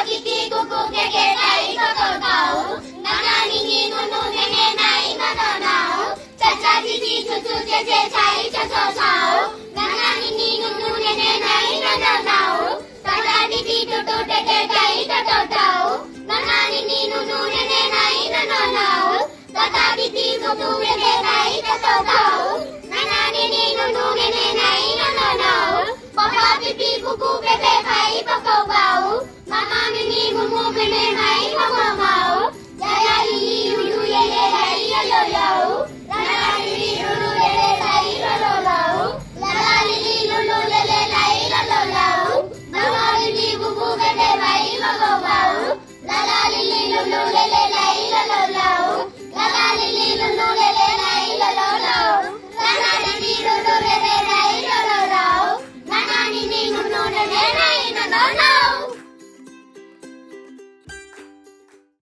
kiki kuku keke nai toto tau nana nini nunu nene nai nono nau chacha chichi chuchu cheche chai chacho chau nana nini nunu nene nai nono nau tata titi tutu teke kai toto tau nana nini nunu nene nai nono nau tata titi tutu teke kai toto tau nana nini nunu nene nai nono nau papa pipi kuku pepe kai poko bau mama mimi mumu meme mai mama mau yaya lili lulu yele lai yo yo yo la la lili lulu yele lai lo lo lo la la lili lulu yele lai lo lo lo mama mimi mumu meme mai mama mau la la lili lulu yele lai lo lo lo